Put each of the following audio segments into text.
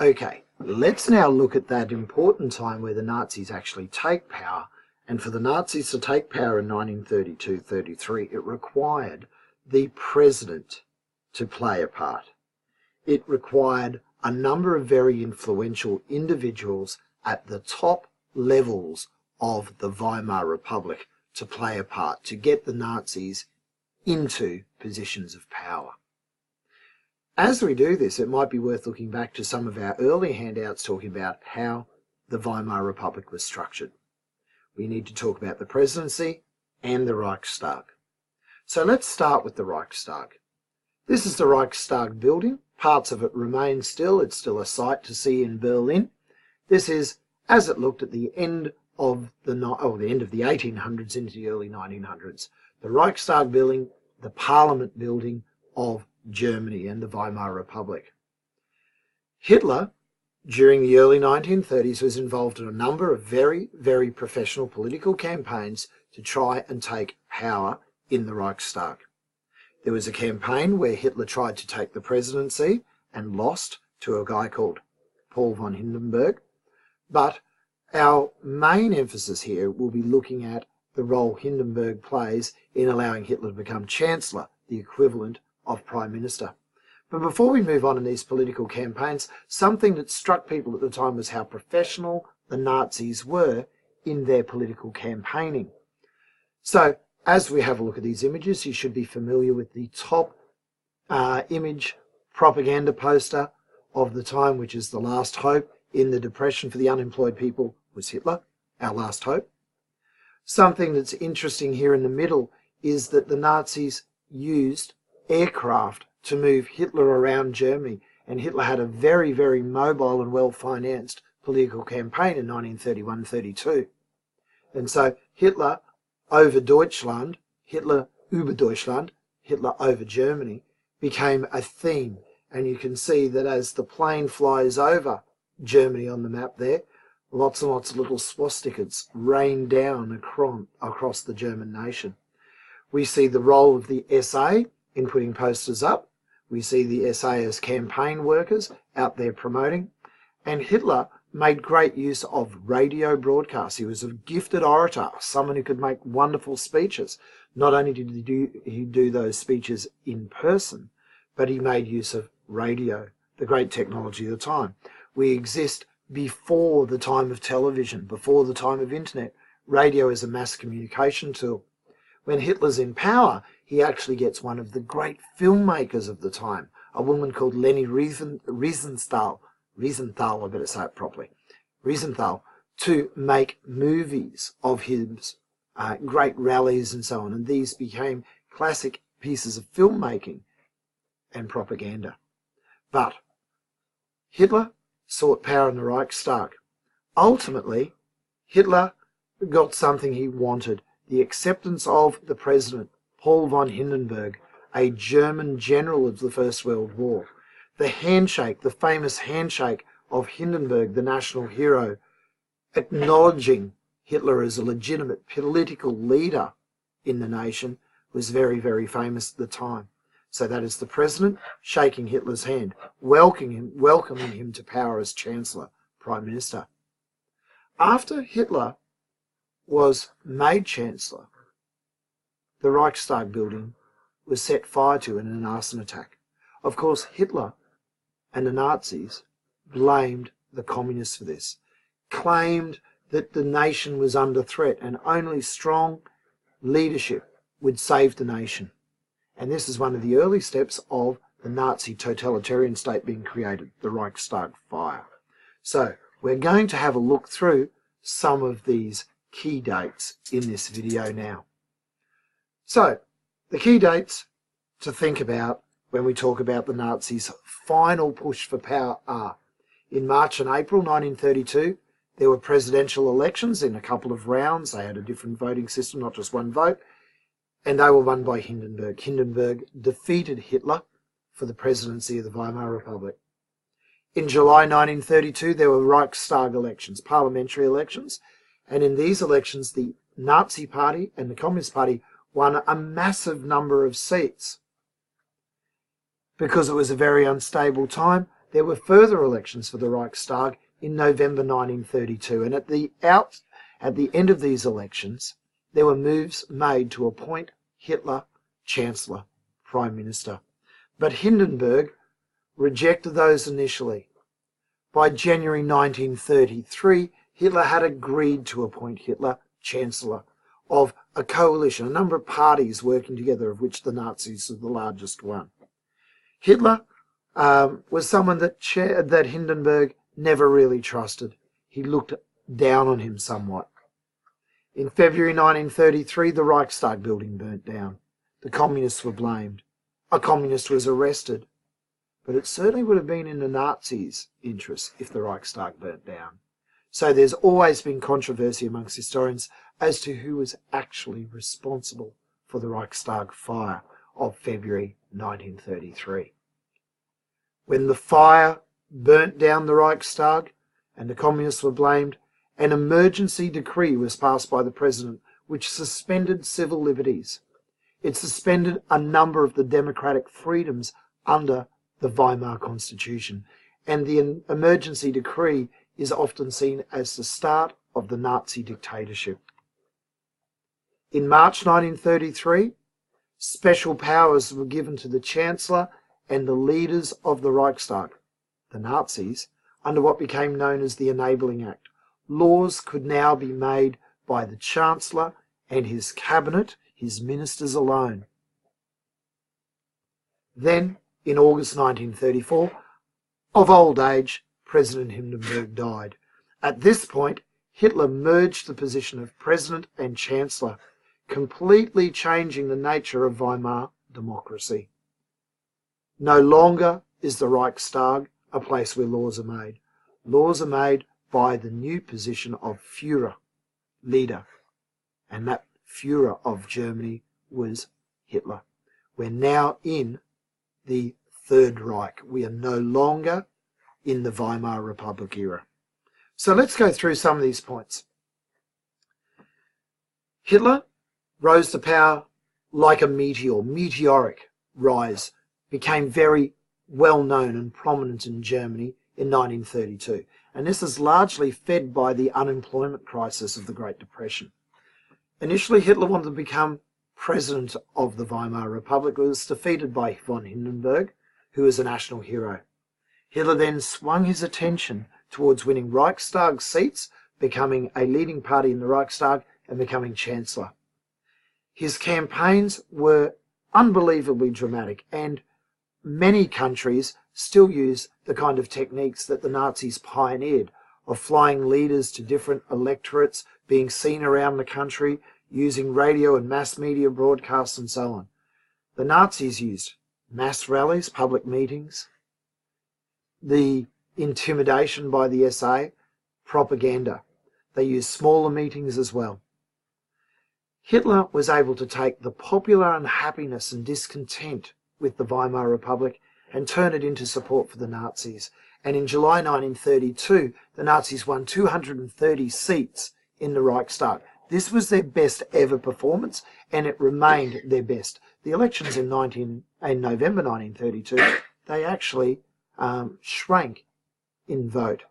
Okay, let's now look at that important time where the Nazis actually take power. And for the Nazis to take power in 1932-33, it required the president to play a part. It required a number of very influential individuals at the top levels of the Weimar Republic to play a part, to get the Nazis into positions of power. As we do this, it might be worth looking back to some of our early handouts talking about how the Weimar Republic was structured. We need to talk about the presidency and the Reichstag. So let's start with the Reichstag. This is the Reichstag building. Parts of it remain still. It's still a sight to see in Berlin. This is as it looked at the end of the 1800s into the early 1900s. The Reichstag building, the Parliament building of Germany and the Weimar Republic. Hitler, during the early 1930s, was involved in a number of very, very professional political campaigns to try and take power in the Reichstag. There was a campaign where Hitler tried to take the presidency and lost to a guy called Paul von Hindenburg. But our main emphasis here will be looking at the role Hindenburg plays in allowing Hitler to become Chancellor, the equivalent of Prime Minister. But before we move on in these political campaigns, something that struck people at the time was how professional the Nazis were in their political campaigning. So, as we have a look at these images, you should be familiar with the top image propaganda poster of the time, which is the last hope in the depression for the unemployed people was Hitler, our last hope. Something that's interesting here in the middle is that the Nazis used aircraft to move Hitler around Germany, and Hitler had a very, very mobile and well-financed political campaign in 1931-32. And so Hitler over Deutschland, Hitler über Deutschland, Hitler over Germany, became a theme. And you can see that as the plane flies over Germany on the map there, lots and lots of little swastikas rain down across the German nation. We see the role of the SA in putting posters up. We see the SA as campaign workers out there promoting. And Hitler made great use of radio broadcasts. He was a gifted orator, someone who could make wonderful speeches. Not only did he do those speeches in person, but he made use of radio, the great technology of the time. We exist before the time of television, before the time of internet. Radio is a mass communication tool. When Hitler's in power, he actually gets one of the great filmmakers of the time, a woman called Leni Riefenstahl, I better say it properly, Riefenstahl, to make movies of his great rallies and so on. And these became classic pieces of filmmaking and propaganda. But Hitler sought power in the Reichstag. Ultimately, Hitler got something he wanted, the acceptance of the president, Paul von Hindenburg, a German general of the First World War. The handshake, the famous handshake of Hindenburg, the national hero, acknowledging Hitler as a legitimate political leader in the nation, was very, very famous at the time. So that is the president shaking Hitler's hand, welcoming him to power as Chancellor, Prime Minister. After Hitler was made Chancellor, the Reichstag building was set fire to in an arson attack. Of course, Hitler and the Nazis blamed the communists for this, claimed that the nation was under threat and only strong leadership would save the nation. And this is one of the early steps of the Nazi totalitarian state being created, the Reichstag fire. So we're going to have a look through some of these key dates in this video now. So the key dates to think about when we talk about the Nazis' final push for power are: in March and April 1932, there were presidential elections in a couple of rounds. They had a different voting system, not just one vote, and they were won by Hindenburg. Hindenburg defeated Hitler for the presidency of the Weimar Republic. In July 1932, there were Reichstag elections, parliamentary elections, and in these elections, the Nazi Party and the Communist Party won a massive number of seats. Because it was a very unstable time, There were further elections for the Reichstag in November 1932, and at the end of these elections, there were moves made to appoint Hitler Chancellor, Prime Minister. But Hindenburg rejected those initially. By January 1933, Hitler had agreed to appoint Hitler Chancellor of a coalition, a number of parties working together, of which the Nazis are the largest one. Hitler was someone that Hindenburg never really trusted. He looked down on him somewhat. In February 1933, the Reichstag building burnt down. The communists were blamed. A communist was arrested. But it certainly would have been in the Nazis' interest if the Reichstag burnt down. So there's always been controversy amongst historians as to who was actually responsible for the Reichstag fire of February 1933. When the fire burnt down the Reichstag and the communists were blamed, an emergency decree was passed by the president which suspended civil liberties. It suspended a number of the democratic freedoms under the Weimar Constitution, and the emergency decree is often seen as the start of the Nazi dictatorship. In March 1933, special powers were given to the Chancellor and the leaders of the Reichstag, the Nazis, under what became known as the Enabling Act. Laws could now be made by the Chancellor and his cabinet, his ministers alone. Then, in August 1934, of old age, President Hindenburg died. At this point, Hitler merged the position of President and Chancellor, completely changing the nature of Weimar democracy. No longer is the Reichstag a place where laws are made. Laws are made by the new position of Führer, leader, and that Führer of Germany was Hitler. We're now in the Third Reich. We are no longer in the Weimar Republic era. So let's go through some of these points. Hitler rose to power like a meteoric rise, became very well known and prominent in Germany in 1932. And this is largely fed by the unemployment crisis of the Great Depression. Initially, Hitler wanted to become president of the Weimar Republic, but was defeated by von Hindenburg, who was a national hero. Hitler then swung his attention towards winning Reichstag seats, becoming a leading party in the Reichstag, and becoming Chancellor. His campaigns were unbelievably dramatic, and many countries still use the kind of techniques that the Nazis pioneered, of flying leaders to different electorates, being seen around the country, using radio and mass media broadcasts and so on. The Nazis used mass rallies, public meetings, the intimidation by the SA, propaganda. They used smaller meetings as well. Hitler was able to take the popular unhappiness and discontent with the Weimar Republic and turn it into support for the Nazis. And in July 1932, the Nazis won 230 seats in the Reichstag. This was their best ever performance, and it remained their best. The elections in November 1932, they actually shrank in vote.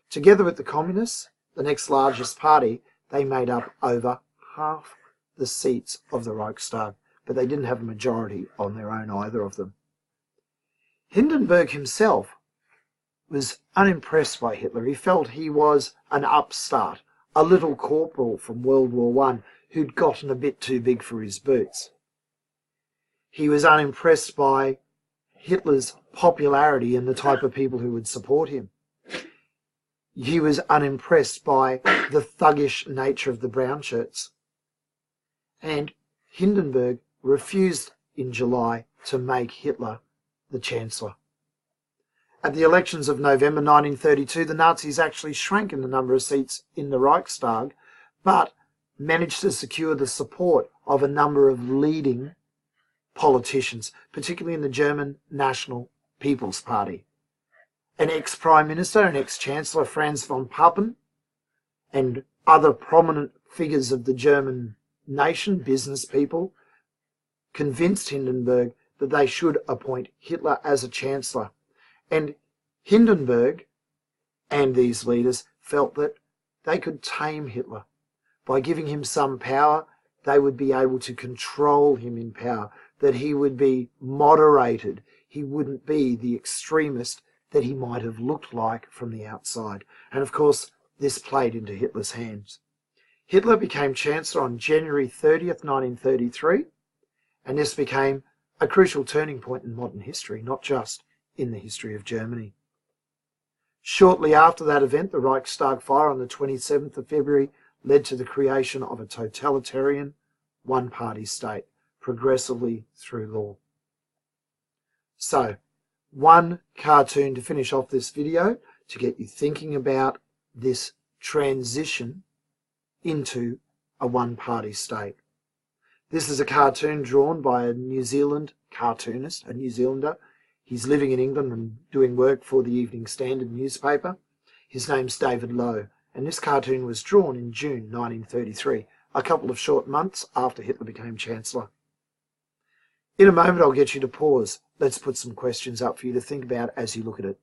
Together with the Communists, the next largest party, they made up over half the seats of the Reichstag, but they didn't have a majority on their own, either of them. Hindenburg himself was unimpressed by Hitler. He felt he was an upstart, a little corporal from World War I who'd gotten a bit too big for his boots. He was unimpressed by Hitler's popularity and the type of people who would support him. He was unimpressed by the thuggish nature of the brown shirts. And Hindenburg refused in July to make Hitler the Chancellor. At the elections of November 1932, the Nazis actually shrank in the number of seats in the Reichstag, but managed to secure the support of a number of leading politicians, particularly in the German National People's Party. An ex-Prime Minister and ex-Chancellor Franz von Papen and other prominent figures of the German nation, business people, convinced Hindenburg that they should appoint Hitler as a Chancellor. And Hindenburg and these leaders felt that they could tame Hitler. By giving him some power, they would be able to control him in power, that he would be moderated. He wouldn't be the extremist that he might have looked like from the outside. And of course, this played into Hitler's hands. Hitler became Chancellor on January 30th, 1933, and this became a crucial turning point in modern history, not just in the history of Germany. Shortly after that event, the Reichstag fire on the 27th of February led to the creation of a totalitarian, one-party state, progressively through law. So, one cartoon to finish off this video to get you thinking about this transition into a one-party state. This is a cartoon drawn by a New Zealand cartoonist, a New Zealander. He's living in England and doing work for the Evening Standard newspaper. His name's David Lowe, and this cartoon was drawn in June 1933, a couple of short months after Hitler became Chancellor. In a moment I'll get you to pause. Let's put some questions up for you to think about as you look at it.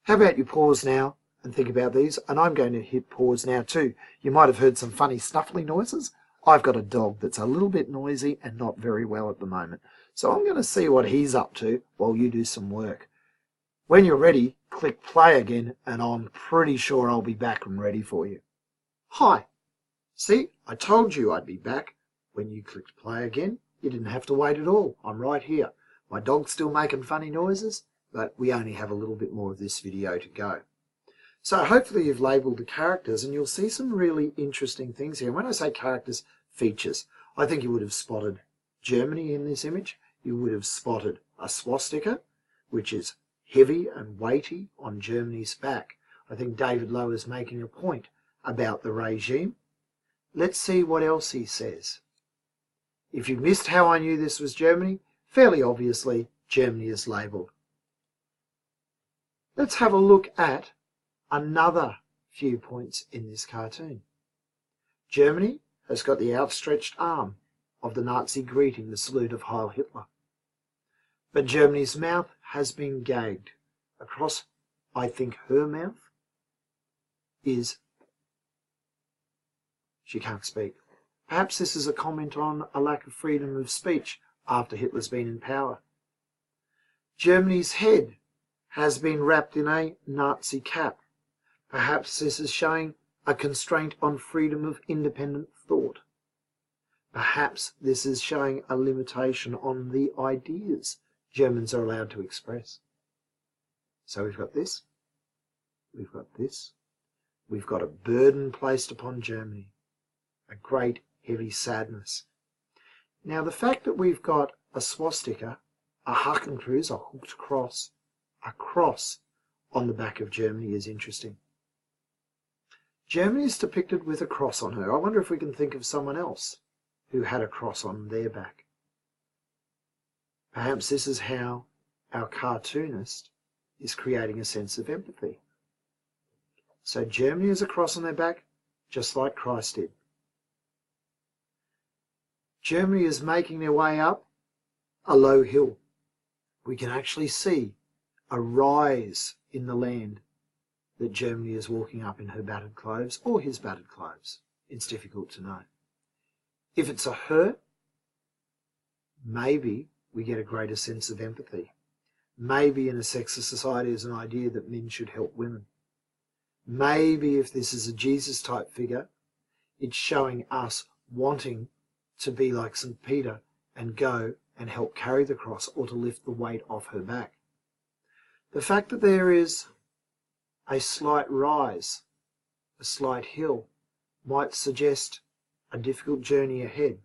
How about you pause now and think about these, and I'm going to hit pause now too. You might have heard some funny snuffly noises. I've got a dog that's a little bit noisy and not very well at the moment, so I'm going to see what he's up to while you do some work. When you're ready, click play again, and I'm pretty sure I'll be back and ready for you. Hi. See, I told you I'd be back. When you clicked play again, you didn't have to wait at all. I'm right here. My dog's still making funny noises, but we only have a little bit more of this video to go. So hopefully you've labelled the characters, and you'll see some really interesting things here. And when I say characters, features, I think you would have spotted Germany in this image. You would have spotted a swastika, which is heavy and weighty on Germany's back. I think David Lowe is making a point about the regime. Let's see what else he says. If you missed how I knew this was Germany, fairly obviously Germany is labelled. Let's have a look at another few points in this cartoon. Germany has got the outstretched arm of the Nazi greeting, the salute of Heil Hitler. But Germany's mouth has been gagged. Across, I think, her mouth is she can't speak. Perhaps this is a comment on a lack of freedom of speech after Hitler's been in power. Germany's head has been wrapped in a Nazi cap. Perhaps this is showing a constraint on freedom of independent thought. Perhaps this is showing a limitation on the ideas Germans are allowed to express. So we've got this, we've got this, we've got a burden placed upon Germany, a great heavy sadness. Now the fact that we've got a swastika, a Hakenkreuz, a hooked cross, a cross on the back of Germany is interesting. Germany is depicted with a cross on her. I wonder if we can think of someone else who had a cross on their back. Perhaps this is how our cartoonist is creating a sense of empathy. So Germany has a cross on their back, just like Christ did. Germany is making their way up a low hill. We can actually see a rise in the land that Germany is walking up in her battered clothes, or his battered clothes. It's difficult to know. If it's a her, maybe we get a greater sense of empathy. Maybe in a sexist society there's an idea that men should help women. Maybe if this is a Jesus type figure, it's showing us wanting to be like St. Peter and go and help carry the cross, or to lift the weight off her back. The fact that there is a slight rise, a slight hill, might suggest a difficult journey ahead.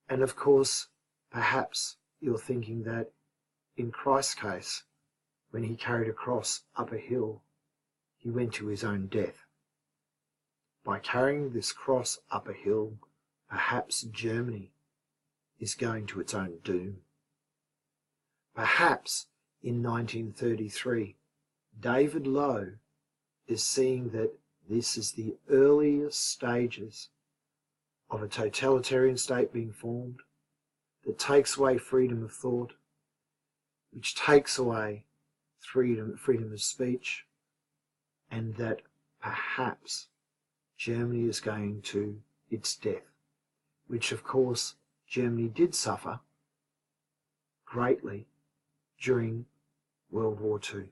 And of course, perhaps you're thinking that in Christ's case, when he carried a cross up a hill, he went to his own death. By carrying this cross up a hill, perhaps Germany is going to its own doom. Perhaps in 1933, David Lowe is seeing that this is the earliest stages of a totalitarian state being formed that takes away freedom of thought, which takes away freedom of speech, and that perhaps Germany is going to its death, which of course Germany did suffer greatly during World War II.